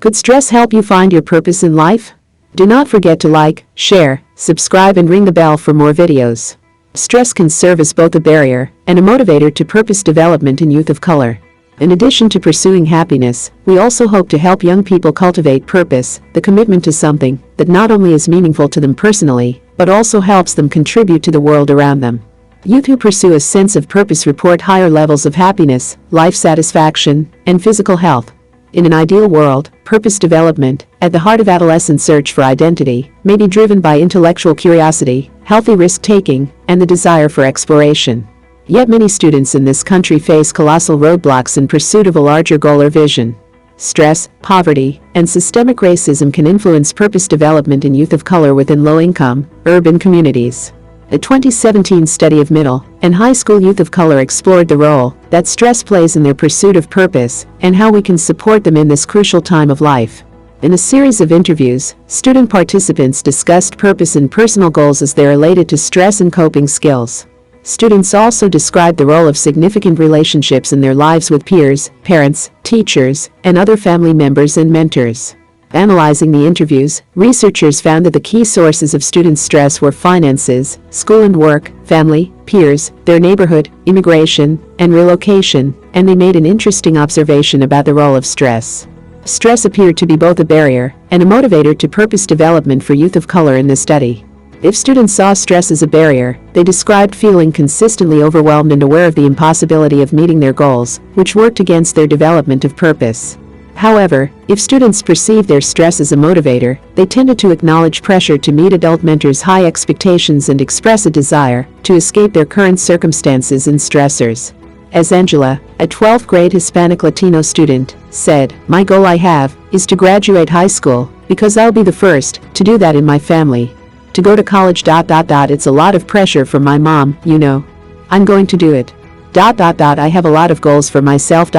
Could stress help you find your purpose in life? Do not forget to like, share, subscribe and ring the bell for more videos. Stress can serve as both a barrier and a motivator to purpose development in youth of color. In addition to pursuing happiness, we also hope to help young people cultivate purpose, the commitment to something that not only is meaningful to them personally, but also helps them contribute to the world around them. Youth who pursue a sense of purpose report higher levels of happiness, life satisfaction, and physical health. In an ideal world, purpose development, at the heart of adolescent search for identity, may be driven by intellectual curiosity, healthy risk-taking, and the desire for exploration. Yet many students in this country face colossal roadblocks in pursuit of a larger goal or vision. Stress, poverty, and systemic racism can influence purpose development in youth of color within low-income, urban communities. A 2017 study of middle and high school youth of color explored the role that stress plays in their pursuit of purpose and how we can support them in this crucial time of life. In a series of interviews, student participants discussed purpose and personal goals as they are related to stress and coping skills. Students also described the role of significant relationships in their lives with peers, parents, teachers, and other family members and mentors. Analyzing the interviews, researchers found that the key sources of student stress were finances, school and work, family, peers, their neighborhood, immigration, and relocation, and they made an interesting observation about the role of stress. Stress appeared to be both a barrier and a motivator to purpose development for youth of color in this study. If students saw stress as a barrier, they described feeling consistently overwhelmed and aware of the impossibility of meeting their goals, which worked against their development of purpose. However, if students perceived their stress as a motivator, they tended to acknowledge pressure to meet adult mentors' high expectations and express a desire to escape their current circumstances and stressors. As Angela, a 12th grade Hispanic Latino student, said, "My goal I have is to graduate high school because I'll be the first to do that in my family. To go to college. It's a lot of pressure from my mom, you know. I'm going to do it. I have a lot of goals for myself.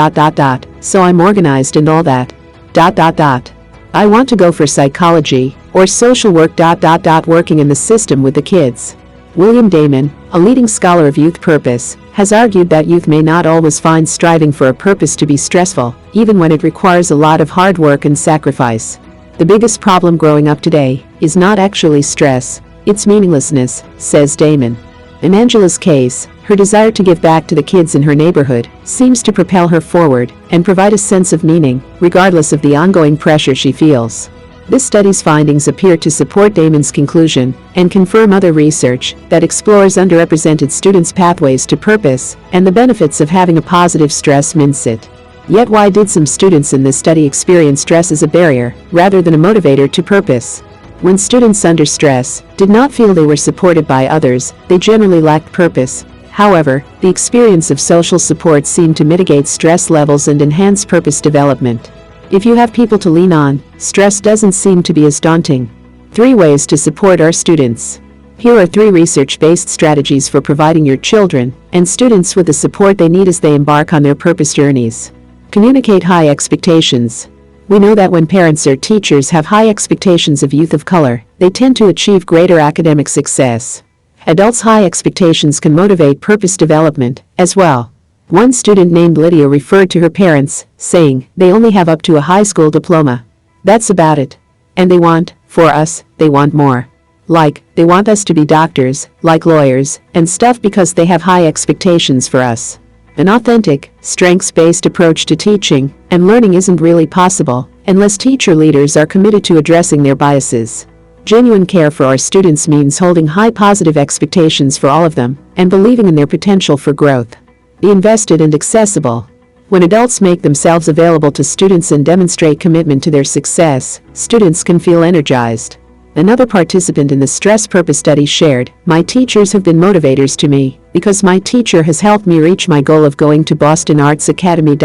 So I'm organized and all that. I want to go for psychology or social work. Working in the system with the kids." William Damon, a leading scholar of youth purpose, has argued that youth may not always find striving for a purpose to be stressful, even when it requires a lot of hard work and sacrifice. The biggest problem growing up today is not actually stress, it's meaninglessness, says Damon. In Angela's case, her desire to give back to the kids in her neighborhood seems to propel her forward and provide a sense of meaning, regardless of the ongoing pressure she feels. This study's findings appear to support Damon's conclusion and confirm other research that explores underrepresented students' pathways to purpose and the benefits of having a positive stress mindset. Yet why did some students in this study experience stress as a barrier rather than a motivator to purpose? When students under stress did not feel they were supported by others, they generally lacked purpose. However, the experience of social support seemed to mitigate stress levels and enhance purpose development. If you have people to lean on, stress doesn't seem to be as daunting. 3 ways to support our students. Here are 3 research-based strategies for providing your children and students with the support they need as they embark on their purpose journeys. Communicate high expectations. We know that when parents or teachers have high expectations of youth of color, they tend to achieve greater academic success. Adults' high expectations can motivate purpose development as well. One student named Lydia referred to her parents, saying, "They only have up to a high school diploma. That's about it. And they want, for us, they want more. Like, they want us to be doctors, like lawyers, and stuff because they have high expectations for us." An authentic, strengths-based approach to teaching and learning isn't really possible unless teacher leaders are committed to addressing their biases. Genuine care for our students means holding high positive expectations for all of them and believing in their potential for growth. Be invested and accessible. When adults make themselves available to students and demonstrate commitment to their success, students can feel energized. Another participant in the stress purpose study shared, "My teachers have been motivators to me because my teacher has helped me reach my goal of going to Boston Arts Academy.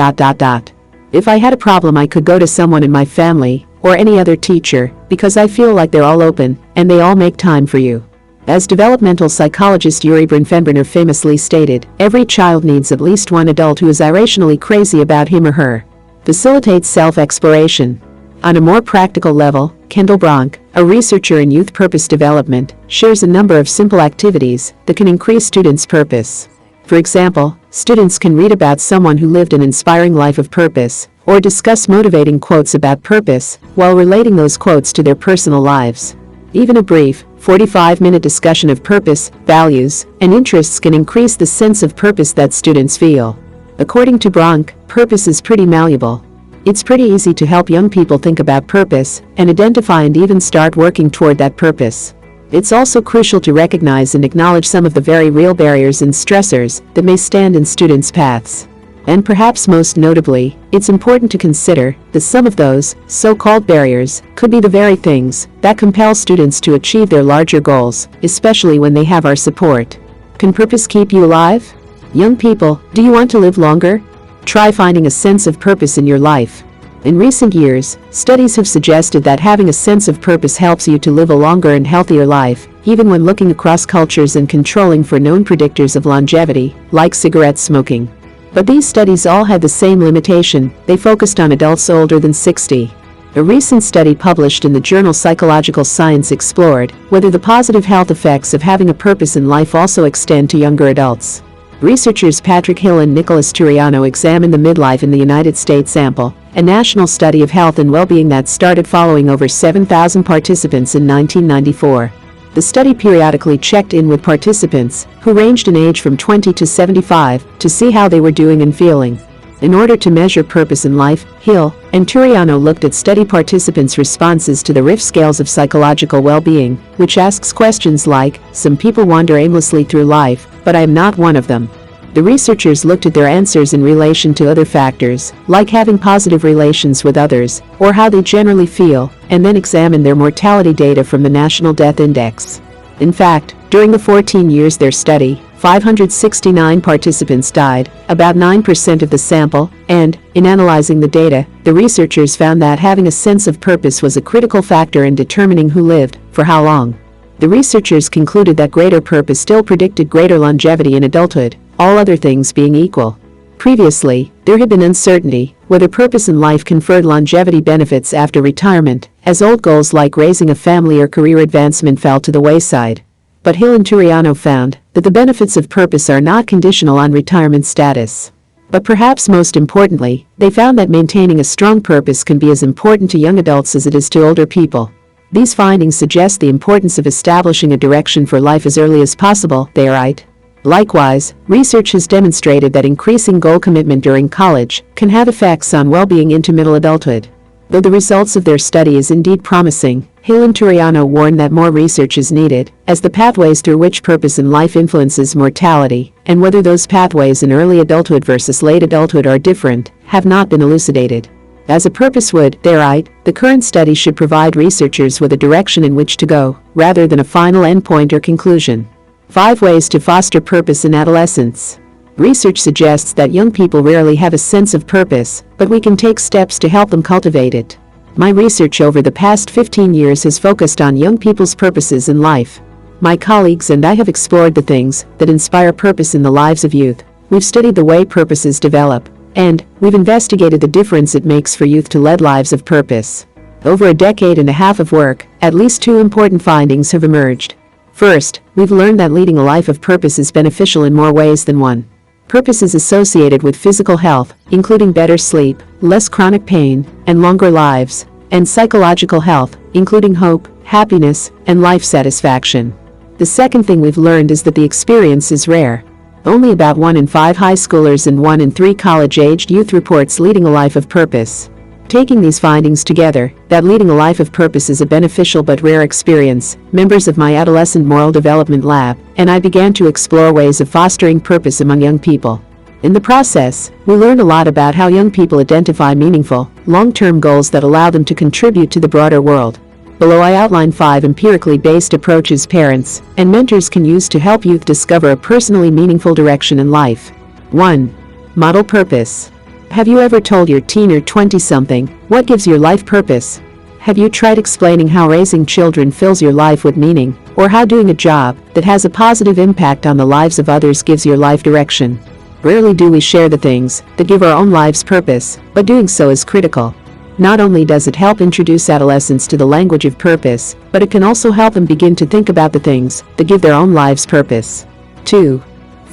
If I had a problem, I could go to someone in my family or any other teacher because I feel like they're all open and they all make time for you." As developmental psychologist Yuri Brinfenbrenner famously stated, every child needs at least one adult who is irrationally crazy about him or her. Facilitates self-exploration. On a more practical level, Kendall Bronk, a researcher in youth purpose development, shares a number of simple activities that can increase students' purpose. For example, students can read about someone who lived an inspiring life of purpose, or discuss motivating quotes about purpose, while relating those quotes to their personal lives. Even a brief, 45-minute discussion of purpose, values, and interests can increase the sense of purpose that students feel. According to Bronk, purpose is pretty malleable. It's pretty easy to help young people think about purpose, and identify and even start working toward that purpose. It's also crucial to recognize and acknowledge some of the very real barriers and stressors that may stand in students' paths. And perhaps most notably, it's important to consider that some of those so-called barriers could be the very things that compel students to achieve their larger goals, especially when they have our support. Can purpose keep you alive? Young people, do you want to live longer? Try finding a sense of purpose in your life. In recent years, studies have suggested that having a sense of purpose helps you to live a longer and healthier life, even when looking across cultures and controlling for known predictors of longevity, like cigarette smoking. But these studies all had the same limitation: they focused on adults older than 60. A recent study published in the journal Psychological Science explored whether the positive health effects of having a purpose in life also extend to younger adults. Researchers Patrick Hill and Nicholas Turiano examined the midlife in the United States sample, a national study of health and well-being that started following over 7,000 participants in 1994. The study periodically checked in with participants, who ranged in age from 20 to 75, to see how they were doing and feeling. In order to measure purpose in life, Hill and Turiano looked at study participants' responses to the RIF scales of psychological well-being, which asks questions like, "Some people wander aimlessly through life, but I am not one of them." The researchers looked at their answers in relation to other factors, like having positive relations with others, or how they generally feel, and then examined their mortality data from the National Death Index. In fact, during the 14 years their study, 569 participants died, about 9% of the sample, and, in analyzing the data, the researchers found that having a sense of purpose was a critical factor in determining who lived, for how long. The researchers concluded that greater purpose still predicted greater longevity in adulthood, all other things being equal. Previously, there had been uncertainty whether purpose in life conferred longevity benefits after retirement, as old goals like raising a family or career advancement fell to the wayside. But Hill and Turiano found that the benefits of purpose are not conditional on retirement status. But perhaps most importantly, they found that maintaining a strong purpose can be as important to young adults as it is to older people. These findings suggest the importance of establishing a direction for life as early as possible, they write. Likewise, research has demonstrated that increasing goal commitment during college can have effects on well-being into middle adulthood. Though the results of their study is indeed promising, Hill and Turiano warn that more research is needed, as the pathways through which purpose in life influences mortality, and whether those pathways in early adulthood versus late adulthood are different, have not been elucidated. As a purpose would, they write, the current study should provide researchers with a direction in which to go, rather than a final endpoint or conclusion. 5 ways to foster purpose in adolescence. Research suggests that young people rarely have a sense of purpose, but we can take steps to help them cultivate it. My research over the past 15 years has focused on young people's purposes in life. My colleagues and I have explored the things that inspire purpose in the lives of youth. We've studied the way purposes develop, and we've investigated the difference it makes for youth to lead lives of purpose. Over a decade and a half of work, at least 2 important findings have emerged. First, we've learned that leading a life of purpose is beneficial in more ways than one. Purpose is associated with physical health, including better sleep, less chronic pain, and longer lives, and psychological health, including hope, happiness, and life satisfaction. The second thing we've learned is that the experience is rare. Only about 1 in 5 high schoolers and 1 in 3 college-aged youth reports leading a life of purpose. Taking these findings together, that leading a life of purpose is a beneficial but rare experience, members of my Adolescent Moral Development Lab and I began to explore ways of fostering purpose among young people. In the process, we learned a lot about how young people identify meaningful, long-term goals that allow them to contribute to the broader world. Below I outline 5 empirically based approaches parents and mentors can use to help youth discover a personally meaningful direction in life. 1. Model purpose. Have you ever told your teen or 20-something what gives your life purpose? Have you tried explaining how raising children fills your life with meaning, or how doing a job that has a positive impact on the lives of others gives your life direction? Rarely do we share the things that give our own lives purpose, but doing so is critical. Not only does it help introduce adolescents to the language of purpose, but it can also help them begin to think about the things that give their own lives purpose. 2.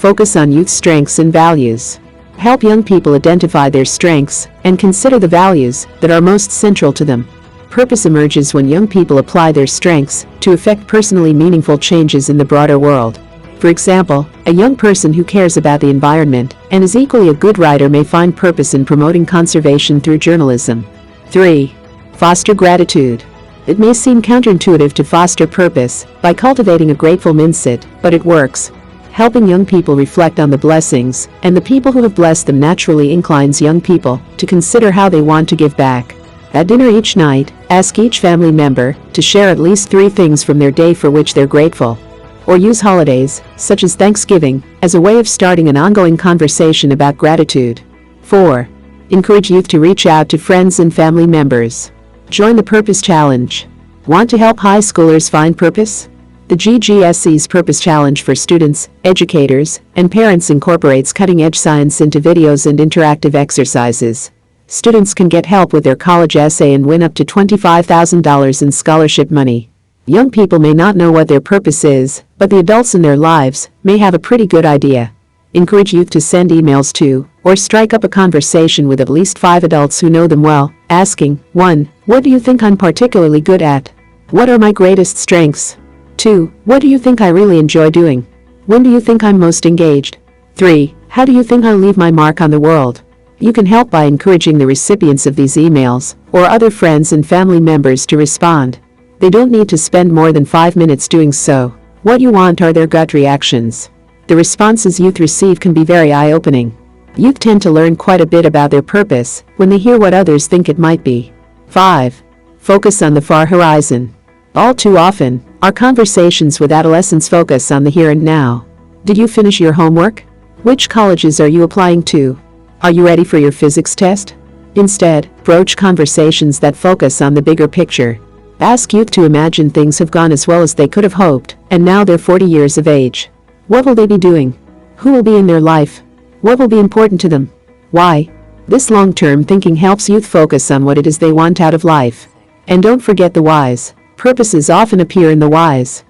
Focus on youth strengths and values. Help young people identify their strengths and consider the values that are most central to them. Purpose emerges when young people apply their strengths to effect personally meaningful changes in the broader world. For example, a young person who cares about the environment and is equally a good writer may find purpose in promoting conservation through journalism. 3. Foster gratitude. It may seem counterintuitive to foster purpose by cultivating a grateful mindset, but it works. Helping young people reflect on the blessings and the people who have blessed them naturally inclines young people to consider how they want to give back. At dinner each night, ask each family member to share at least 3 things from their day for which they're grateful. Or use holidays, such as Thanksgiving, as a way of starting an ongoing conversation about gratitude. 4. Encourage youth to reach out to friends and family members. Join the Purpose Challenge. Want to help high schoolers find purpose? The GGSC's Purpose Challenge for students, educators, and parents incorporates cutting-edge science into videos and interactive exercises. Students can get help with their college essay and win up to $25,000 in scholarship money. Young people may not know what their purpose is, but the adults in their lives may have a pretty good idea. Encourage youth to send emails to, or strike up a conversation with at least 5 adults who know them well, asking, 1. What do you think I'm particularly good at? What are my greatest strengths? 2. What do you think I really enjoy doing? When do you think I'm most engaged? 3. How do you think I'll leave my mark on the world? You can help by encouraging the recipients of these emails, or other friends and family members to respond. They don't need to spend more than 5 minutes doing so. What you want are their gut reactions. The responses youth receive can be very eye-opening. Youth tend to learn quite a bit about their purpose when they hear what others think it might be. 5. Focus on the far horizon. All too often, our conversations with adolescents focus on the here and now. Did you finish your homework? Which colleges are you applying to? Are you ready for your physics test? Instead, broach conversations that focus on the bigger picture. Ask youth to imagine things have gone as well as they could have hoped, and now they're 40 years of age. What will they be doing? Who will be in their life? What will be important to them? Why? This long-term thinking helps youth focus on what it is they want out of life. And don't forget the whys. Purposes often appear in the whys.